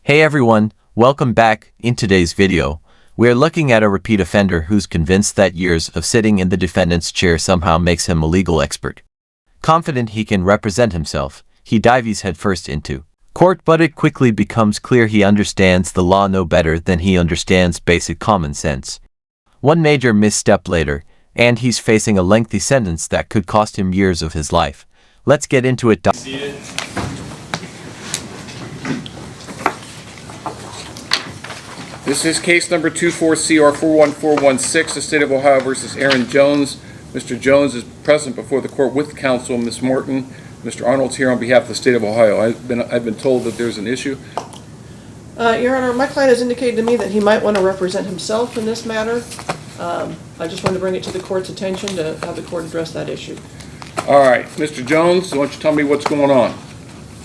Hey everyone, welcome back. In today's video, we are looking at a repeat offender who's convinced that years of sitting in the defendant's chair somehow makes him a legal expert. Confident he can represent himself, he dives headfirst into court, but it quickly becomes clear he understands the law no better than he understands basic common sense. One major misstep later, and he's facing a lengthy sentence that could cost him years of his life. Let's get into it. This is case number 24CR41416, the State of Ohio versus Aaron Jones. Mr. Jones is present before the court with counsel, Ms. Martin. Mr. Arnold's here on behalf of the State of Ohio. I've been told that there's an issue. Your Honor, my client has indicated to me that he might want to represent himself in this matter. I just wanted to bring it to the court's attention to have the court address that issue. All right, Mr. Jones, why don't you tell me what's going on?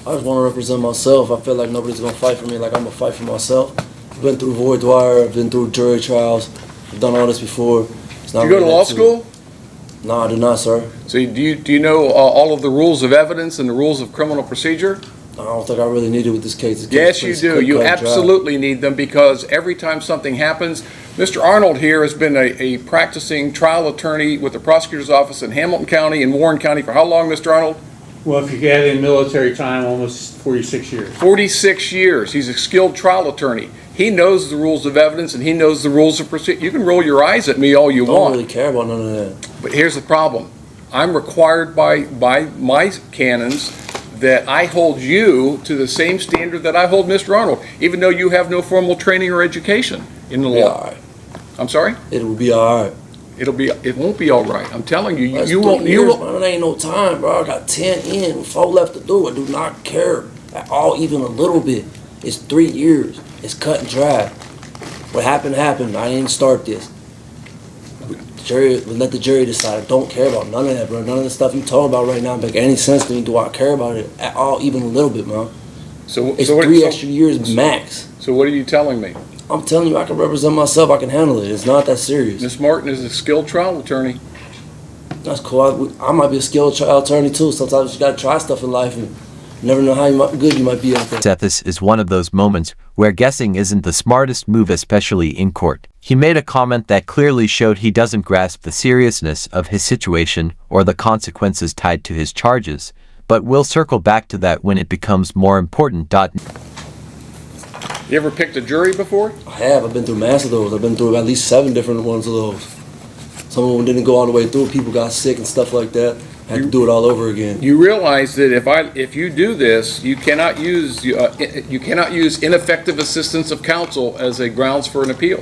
I just want to represent myself. I feel like nobody's going to fight for me like I'm going to fight for myself. I've been through voir dire, I've been through jury trials, I've done all this before. Do you go to law school? No, I do not, sir. So do you know all of the rules of evidence and the rules of criminal procedure? I don't think I really need it with this case. Yes, you do. You absolutely need them, because every time something happens, Mr. Arnold here has been a practicing trial attorney with the prosecutor's office in Hamilton County and Warren County for how long, Mr. Arnold? Well, if you add in military time, almost 46 years. 46 years. He's a skilled trial attorney. He knows the rules of evidence and he knows the rules of procedure. You can roll your eyes at me all you want. I don't really care about none of that. But here's the problem. I'm required by my canons that I hold you to the same standard that I hold Mr. Arnold, even though you have no formal training or education in the law. All right. I'm sorry? It will be all right. It won't be all right. I'm telling you, That's you won't. Man, it ain't no time, bro. I got 10 in, 4 left to do. I do not care at all, even a little bit. It's 3 years. It's cut and dry. What happened, happened. I didn't start this. Let the jury decide. I don't care about none of that, bro. None of the stuff you talking about right now make any sense to me. Do I care about it at all, even a little bit, man? It's 3 extra years max. So what are you telling me? I'm telling you, I can represent myself. I can handle it. It's not that serious. Ms. Martin is a skilled trial attorney. That's cool. I might be a skilled trial attorney too. Sometimes you gotta try stuff in life and never know how good you might be at that. This is one of those moments where guessing isn't the smartest move, especially in court. He made a comment that clearly showed he doesn't grasp the seriousness of his situation or the consequences tied to his charges, but we'll circle back to that when it becomes more important. You ever picked a jury before? I have. I've been through mass of those. I've been through at least 7 different ones of those. Some of them didn't go all the way through. People got sick and stuff like that. I had to do it all over again. You realize that if you do this, you cannot use ineffective assistance of counsel as a grounds for an appeal.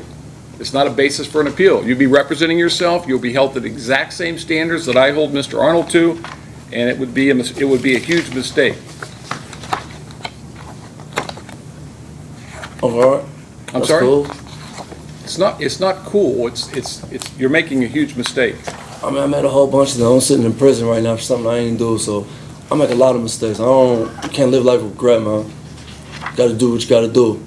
It's not a basis for an appeal. You'll be representing yourself. You'll be held to the exact same standards that I hold Mr. Arnold to, and it would be a huge mistake. All right. I'm sorry? Cool. It's not cool. It's you're making a huge mistake. I mean, I made a whole bunch of them. I'm sitting in prison right now for something I ain't do, so I make a lot of mistakes. You can't live life with regret, man. You gotta do what you gotta do.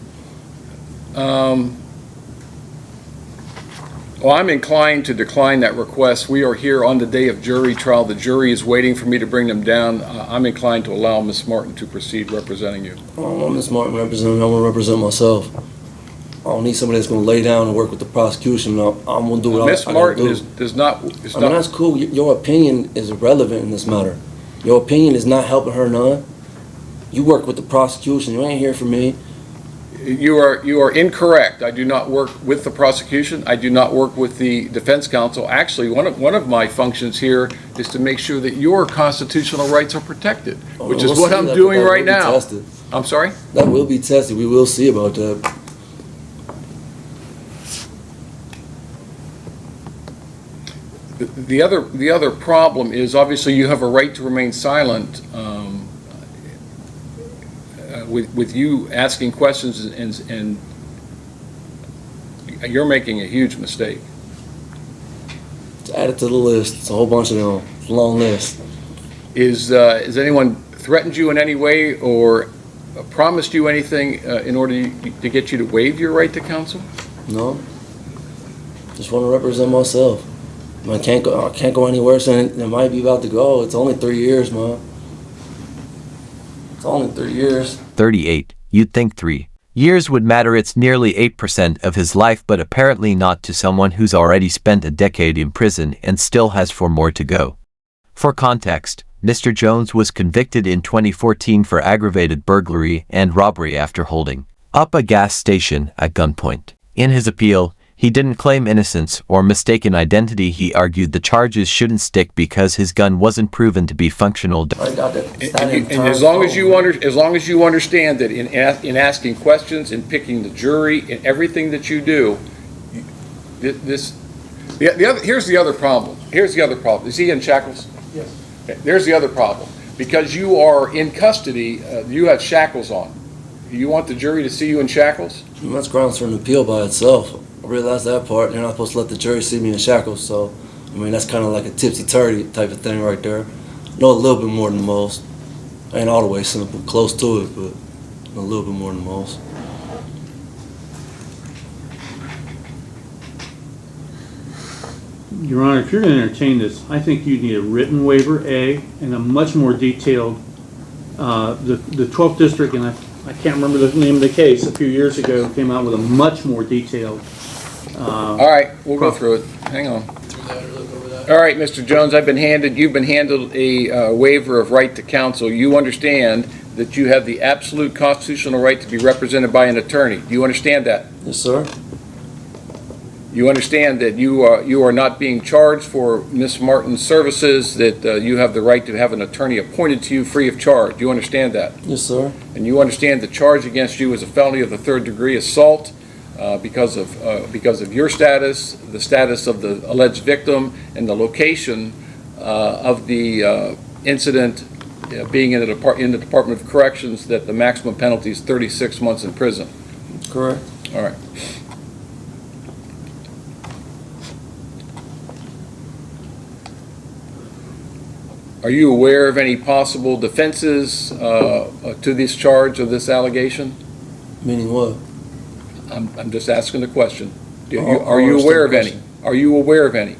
Well, I'm inclined to decline that request. We are here on the day of jury trial. The jury is waiting for me to bring them down. I'm inclined to allow Ms. Martin to proceed representing you. I don't want Ms. Martin representing me. I want to represent myself. I don't need somebody that's going to lay down and work with the prosecution. I'm going to do what I Ms. Martin does not. I mean, that's cool. Your opinion is irrelevant in this matter. Your opinion is not helping her none. You work with the prosecution. You ain't here for me. You are incorrect. I do not work with the prosecution. I do not work with the defense counsel. Actually, one of my functions here is to make sure that your constitutional rights are protected, which is what I'm doing right now. I'm sorry? That will be tested. We will see about that. The other problem is, obviously you have a right to remain silent with you asking questions, and you're making a huge mistake. It's added to the list. It's a whole bunch of them. It's a long list. Has anyone threatened you in any way or promised you anything in order to get you to waive your right to counsel? No. Just want to represent myself. I can't go any worse than it might be about to go. It's only 3 years, man. It's only 3 years. 38. You'd think 3. Years would matter. It's nearly 8% of his life, but apparently not to someone who's already spent a decade in prison and still has 4 more to go. For context, Mr. Jones was convicted in 2014 for aggravated burglary and robbery after holding up a gas station at gunpoint. In his appeal, he didn't claim innocence or mistaken identity. He argued the charges shouldn't stick because his gun wasn't proven to be functional. And as long as you understand that in asking questions, in picking the jury, in everything that you do, here's the other problem. Here's the other problem. Is he in shackles? Yes. Okay, there's the other problem. Because you are in custody, you have shackles on. You want the jury to see you in shackles? That's grounds for an appeal by itself. I realize that part. They're not supposed to let the jury see me in shackles, so, I mean, that's kind of like a tipsy-turvy type of thing right there. I know a little bit more than most. I ain't all the way simple, close to it, but a little bit more than most. Your Honor, if you're going to entertain this, I think you need a written waiver, A, and a much more detailed, the 12th District, and I can't remember the name of the case, a few years ago, came out with a much more detailed. All right, we'll go through it. Hang on. All right, Mr. Jones, you've been handed a waiver of right to counsel. You understand that you have the absolute constitutional right to be represented by an attorney. Do you understand that? Yes, sir. You understand that you are not being charged for Ms. Martin's services, that you have the right to have an attorney appointed to you free of charge. Do you understand that? Yes, sir. And you understand the charge against you is a felony of the 3rd degree assault because of your status, the status of the alleged victim, and the location of the incident being in the Department of Corrections, that the maximum penalty is 36 months in prison. Correct. All right. Are you aware of any possible defenses to this charge or this allegation? Meaning what? I'm just asking the question. Are you aware of any? Are you aware of any?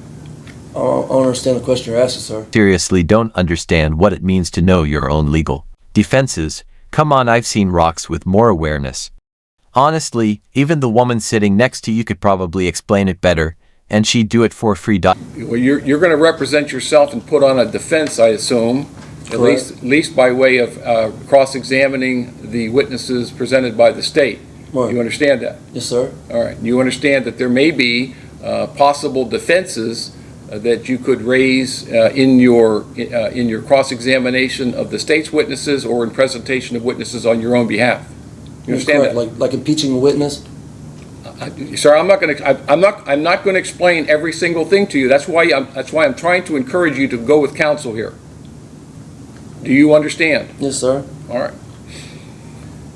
I don't understand the question you're asking, sir. Seriously don't understand what it means to know your own legal defenses. Come on, I've seen rocks with more awareness. Honestly, even the woman sitting next to you could probably explain it better, and she'd do it for free. Well, you're going to represent yourself and put on a defense, I assume, at least by way of cross-examining the witnesses presented by the state. Right. You understand that? Yes, sir. All right. You understand that there may be possible defenses that you could raise in your cross-examination of the state's witnesses or in presentation of witnesses on your own behalf. You understand that? Like impeaching a witness? Sir, I'm not going to explain every single thing to you. That's why I'm trying to encourage you to go with counsel here. Do you understand? Yes, sir. All right.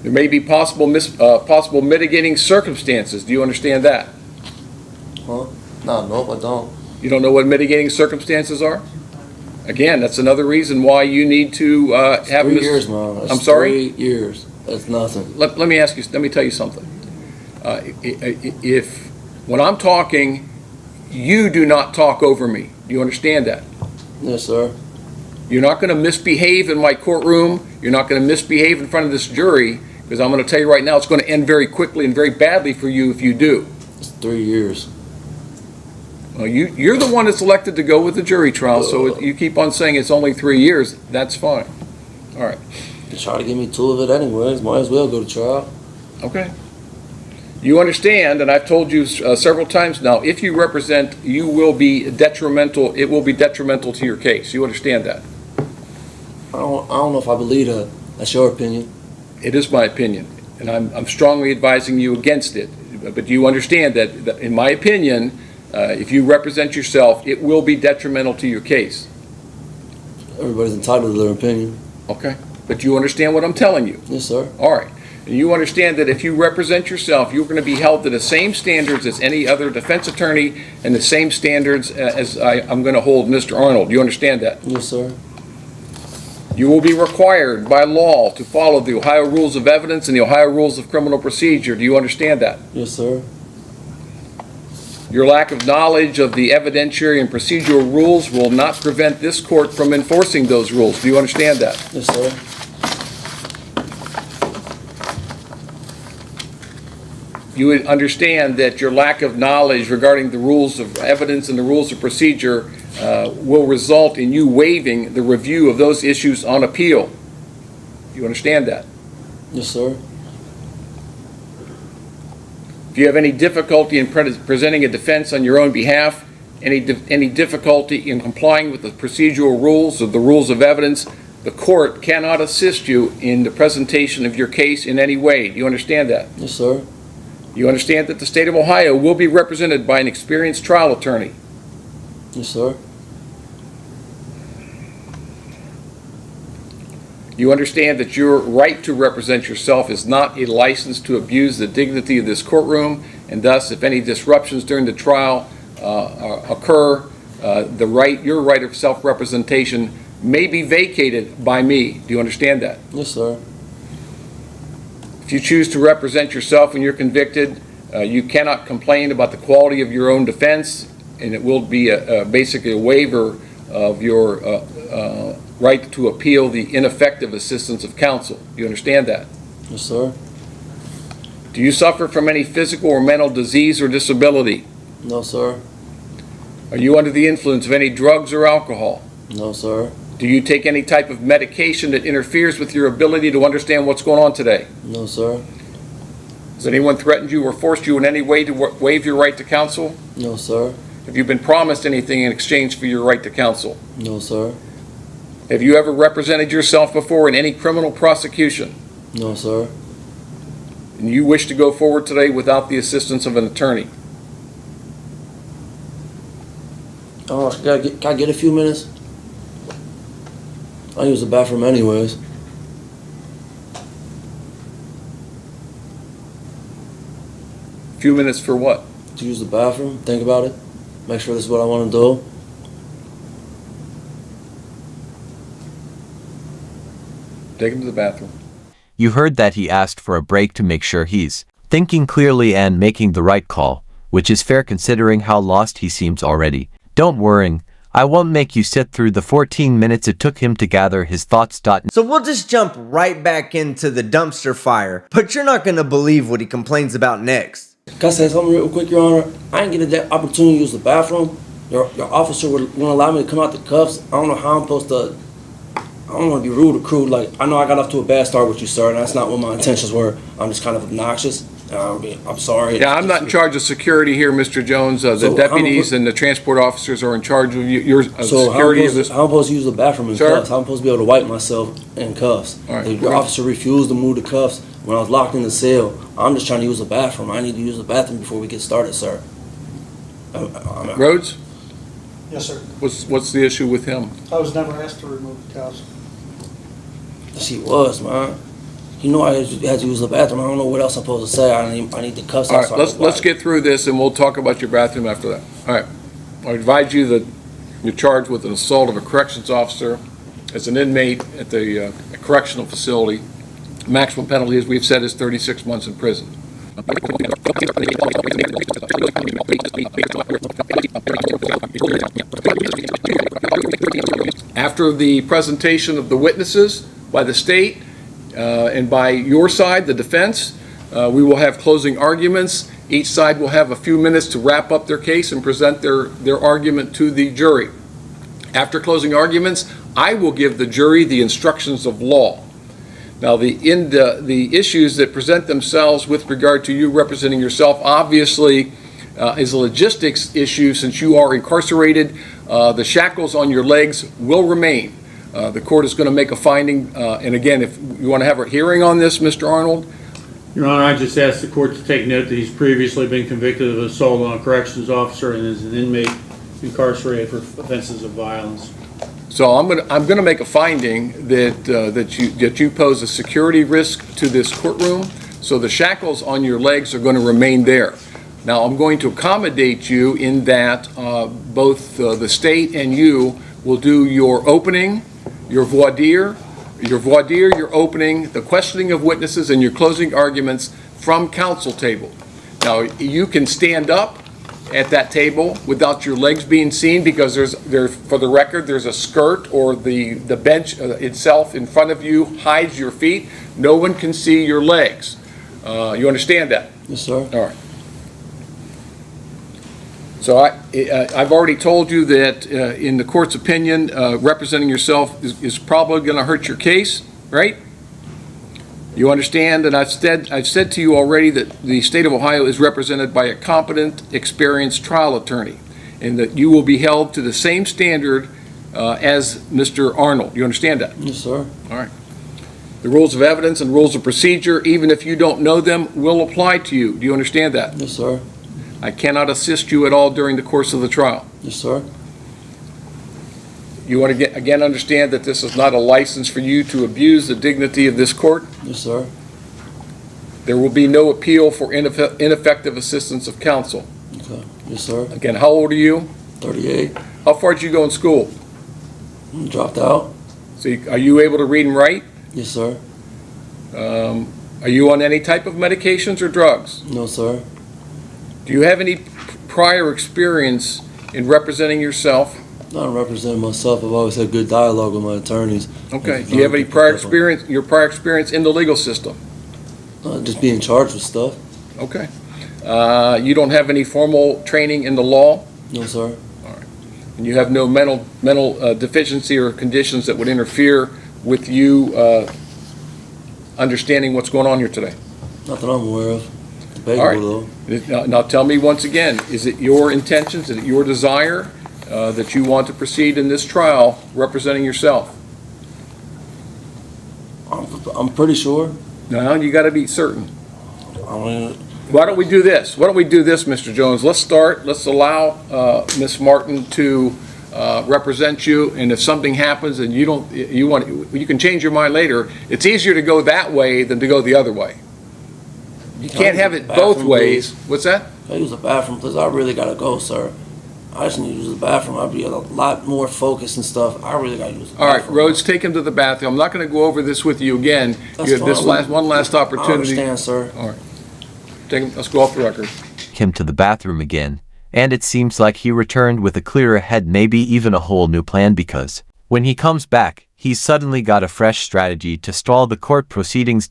There may be possible mitigating circumstances. Do you understand that? Huh? No, I don't. You don't know what mitigating circumstances are? Again, that's another reason why you need to have 3 years, man. That's I'm sorry? 3 years. That's nothing. Let me tell you something. If when I'm talking, you do not talk over me. Do you understand that? Yes, sir. You're not going to misbehave in my courtroom. You're not going to misbehave in front of this jury, because I'm going to tell you right now, it's going to end very quickly and very badly for you if you do. It's 3 years. Well, you're the one that's elected to go with the jury trial, so you keep on saying it's only 3 years. That's fine. All right. They try to give me 2 of it anyways. Might as well go to trial. Okay. You understand, and I've told you several times now, if you represent, you will be detrimental. It will be detrimental to your case. You understand that? I don't know if I believe that. That's your opinion. It is my opinion, and I'm strongly advising you against it. But you understand that in my opinion, if you represent yourself, it will be detrimental to your case. Everybody's entitled to their opinion. Okay. But you understand what I'm telling you? Yes, sir. All right. And you understand that if you represent yourself, you're going to be held to the same standards as any other defense attorney and the same standards as I'm going to hold Mr. Arnold. You understand that? Yes, sir. You will be required by law to follow the Ohio Rules of Evidence and the Ohio Rules of Criminal Procedure. Do you understand that? Yes, sir. Your lack of knowledge of the evidentiary and procedural rules will not prevent this court from enforcing those rules. Do you understand that? Yes, sir. you would understand that your lack of knowledge regarding the rules of evidence and the rules of procedure will result in you waiving the review of those issues on appeal. You understand that? Yes, sir. If you have any difficulty in presenting a defense on your own behalf, any difficulty in complying with the procedural rules or the rules of evidence, the court cannot assist you in the presentation of your case in any way. Do you understand that? Yes, sir. You understand that the state of Ohio will be represented by an experienced trial attorney. Yes, sir. You understand that your right to represent yourself is not a license to abuse the dignity of this courtroom, and thus, if any disruptions during the trial occur, your right of self-representation may be vacated by me. Do you understand that? Yes, sir. If you choose to represent yourself when you're convicted, you cannot complain about the quality of your own defense, and it will be basically a waiver of your right to appeal the ineffective assistance of counsel. Do you understand that? Yes, sir. Do you suffer from any physical or mental disease or disability? No, sir. Are you under the influence of any drugs or alcohol? No, sir. Do you take any type of medication that interferes with your ability to understand what's going on today? No, sir. Has anyone threatened you or forced you in any way to waive your right to counsel? No, sir. Have you been promised anything in exchange for your right to counsel? No, sir. Have you ever represented yourself before in any criminal prosecution? No, sir. And you wish to go forward today without the assistance of an attorney? Oh, can I get a few minutes? I use the bathroom anyways. A few minutes for what? To use the bathroom, think about it, make sure this is what I want to do. Take him to the bathroom. You heard that he asked for a break to make sure he's thinking clearly and making the right call, which is fair considering how lost he seems already. Don't worry, I won't make you sit through the 14 minutes it took him to gather his thoughts. So we'll just jump right back into the dumpster fire, but you're not gonna believe what he complains about next. Can I say something real quick, Your Honor? I ain't getting that opportunity to use the bathroom. Your officer wouldn't allow me to come out the cuffs. I don't know how I'm supposed to. I don't want to be rude or crude. Like, I know I got off to a bad start with you, sir, and that's not what my intentions were. I'm just kind of obnoxious. I'm sorry. Yeah, I'm not in charge of security here, Mr. Jones. The So deputies and the transport officers are in charge of your security of this. How I'm supposed to use the bathroom in Sir? cuffs? How I'm supposed to be able to wipe myself in cuffs? All right. Your officer refused to move the cuffs when I was locked in the cell. I'm just trying to use the bathroom. I need to use the bathroom before we get started, sir. Rhodes, Yes, sir. what's the issue with him? I was never asked to remove the cuffs. She was, man. You know I had to use the bathroom. I don't know what else I'm supposed to say. I need the cuffs. All right, out so I can let's wipe. get through this and we'll talk about your bathroom after that. All right. I advise you that you're charged with an assault of a corrections officer as an inmate at the correctional facility. Maximum penalty, as we've said, is 36 months in prison. After the presentation of the witnesses by the state and by your side, the defense, we will have closing arguments. Each side will have a few minutes to wrap up their case and present their argument to the jury. After closing arguments, I will give the jury the instructions of law. Now, the issues that present themselves with regard to you representing yourself obviously is a logistics issue. Since you are incarcerated, the shackles on your legs will remain. The court is going to make a finding, and again, if you want to have a hearing on this, Mr. Arnold. Your Honor, I just asked the court to take note that he's previously been convicted of assault on a corrections officer and is an inmate incarcerated for offenses of violence. So I'm going to make a finding that you pose a security risk to this courtroom. So the shackles on your legs are going to remain there. Now I'm going to accommodate you in that both the state and you will do your opening, your voir dire, your opening, the questioning of witnesses, and your closing arguments from counsel table. Now you can stand up at that table without your legs being seen, because for the record, there's a skirt, or the bench itself in front of you hides your feet. No one can see your legs. You understand that? Yes, sir. All right. So I've already told you that in the court's opinion, representing yourself is probably going to hurt your case, right? You understand that I've said to you already that the state of Ohio is represented by a competent, experienced trial attorney, and that you will be held to the same standard as Mr. Arnold. You understand that? Yes, sir. All right. The rules of evidence and rules of procedure, even if you don't know them, will apply to you. Do you understand that? Yes, sir. I cannot assist you at all during the course of the trial. Yes, sir. You want to again understand that this is not a license for you to abuse the dignity of this court. Yes, sir. There will be no appeal for ineffective assistance of counsel. Okay. Yes, sir. Again, how old are you? 38. How far did you go in school? Dropped out. So are you able to read and write? Yes, sir. Are you on any type of medications or drugs? No, sir. Do you have any prior experience in representing yourself? Not representing myself. I've always had good dialogue with my attorneys. Okay. Do you have any prior experience in the legal system? Just being charged with stuff. Okay. You don't have any formal training in the law? No, sir. And you have no mental deficiency or conditions that would interfere with you understanding what's going on here today? Not that I'm aware of. All right. Though. Now tell me once again, is it your intentions, is it your desire that you want to proceed in this trial representing yourself? I'm pretty sure. No, you got to be certain. I mean, Why don't we do this? Why don't we do this, Mr. Jones? Let's allow Ms. Martin to represent you, and if something happens and you can change your mind later. It's easier to go that way than to go the other way. You can't have it both ways. What's that? I use the bathroom, please. I really gotta go, sir. I just need to use the bathroom. I'd be a lot more focused and stuff. I really gotta use the bathroom. All right, Rhodes, take him to the bathroom. I'm not going to go over this with you again. That's You have this fine. one last opportunity. I understand, sir. All right. Take him, let's go off the record. Him to the bathroom again, and it seems like he returned with a clearer head, maybe even a whole new plan, because when he comes back, he's suddenly got a fresh strategy to stall the court proceedings.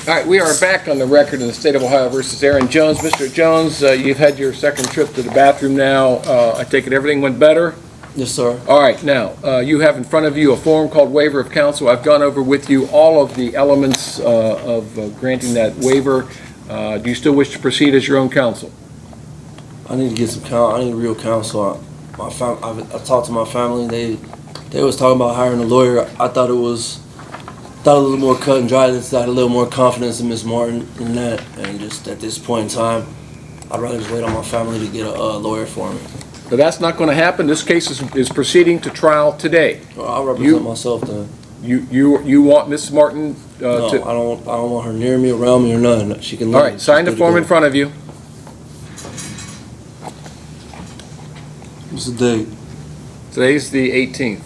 All right, we are back on the record in the state of Ohio versus Aaron Jones. Mr. Jones, you've had your second trip to the bathroom now. I take it everything went better? Yes, sir. All right, now, you have in front of you a form called waiver of counsel. I've gone over with you all of the elements of granting that waiver. Do you still wish to proceed as your own counsel? I need to get some I need real counsel. I talked to my family. They was talking about hiring a lawyer. I thought it was a little more cut and dry. I had a little more confidence in Ms. Martin in that. And just at this point in time, I'd rather just wait on my family to get a lawyer for me. But that's not going to happen. This case is proceeding to trial today. Well, I'll represent myself then. You want Ms. Martin No, to... I don't want her near me, around me, or nothing. She can. All right, sign the form in front of you. What's the date? Today's the 18th.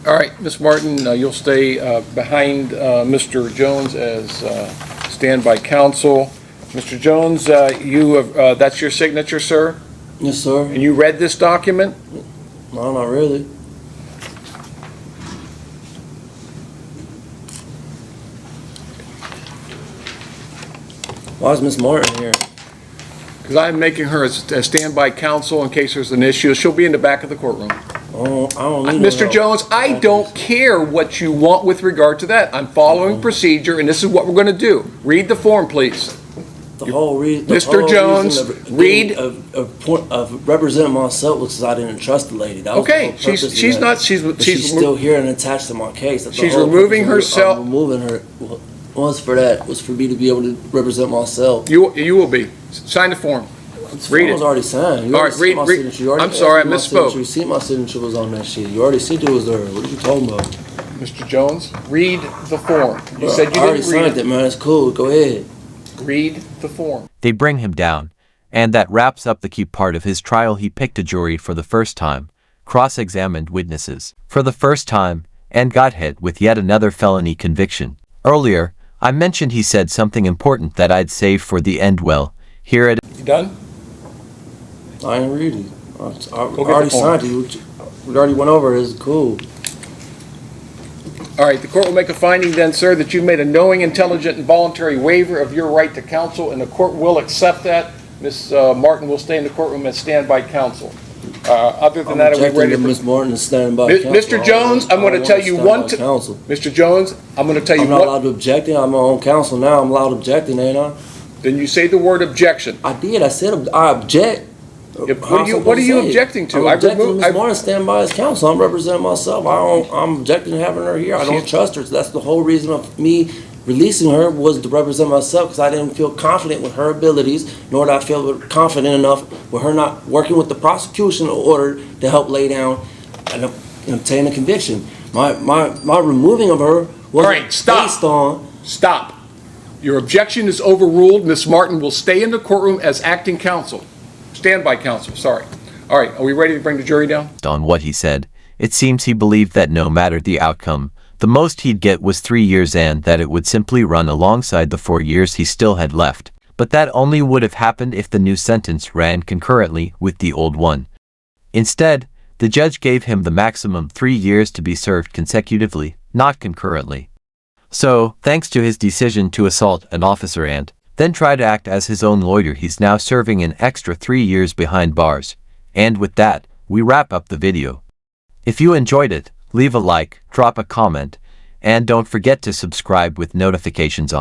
All right, Ms. Martin, you'll stay behind Mr. Jones as standby counsel. Mr. Jones, you have, that's your signature, sir? Yes, sir. And you read this document? No, not really. Why is Miss Martin here? Because I'm making her a standby counsel in case there's an issue. She'll be in the back of the courtroom. I don't need no Mr. help. Jones, I don't care what you want with regard to that. I'm following procedure, and this is what we're going to do. Read the form, please. The whole reason. Mr. Jones, read. Of representing myself was because I didn't trust the lady. That was the Okay, whole purpose of she's that. not, But she's still here and attached to my case. That's the She's whole removing purpose of herself- removing her was for me to be able to represent myself. You will be. Sign the form. This Read form it. was already signed. You All already right, seen my read. signature. You already I'm sorry, I asked me my misspoke. signature. You see my signature was on that sheet. You already seen it was there. What are you talking about? Mr. Jones, read the form. You Bro, said you I already didn't read signed it, man. It's cool. Go ahead. Read the form. They bring him down, and that wraps up the key part of his trial. He picked a jury for the first time, cross-examined witnesses for the first time, and got hit with yet another felony conviction. Earlier, I mentioned he said something important that I'd save for the end. Well, here it is. You done? I ain't read it. I get already the form. signed it. We already went over it. It's cool. All right, the court will make a finding then, sir, that you've made a knowing, intelligent, and voluntary waiver of your right to counsel, and the court will accept that. Ms. Martin will stay in the courtroom as standby counsel. Other than that, are we Objecting ready to for... Ms. Martin to stand by counsel. Mr. Jones, I'm going to tell you one... Counsel. Mr. Jones, I'm going to tell you I'm not what... allowed to object. I'm my own counsel now. I'm allowed objecting, ain't I? Then you say the word objection. I did. I said I object. What are you objecting to? I'm objecting to Ms. I've- Martin stand by as counsel. I'm representing myself. I'm objecting to having her here. I don't trust her. So that's the whole reason of me releasing her, was to represent myself, because I didn't feel confident with her abilities, nor did I feel confident enough with her not working with the prosecution in order to help lay down and obtain a conviction. My removing of her was All right, stop. based on... Stop. Your objection is overruled. Ms. Martin will stay in the courtroom as acting counsel. Standby counsel, sorry. All right, are we ready to bring the jury down? On what he said, it seems he believed that no matter the outcome, the most he'd get was 3 years and that it would simply run alongside the 4 years he still had left. But that only would have happened if the new sentence ran concurrently with the old one. Instead, the judge gave him the maximum 3 years to be served consecutively, not concurrently. So, thanks to his decision to assault an officer and then try to act as his own lawyer, he's now serving an extra 3 years behind bars. And with that, we wrap up the video. If you enjoyed it, leave a like, drop a comment, and don't forget to subscribe with notifications on.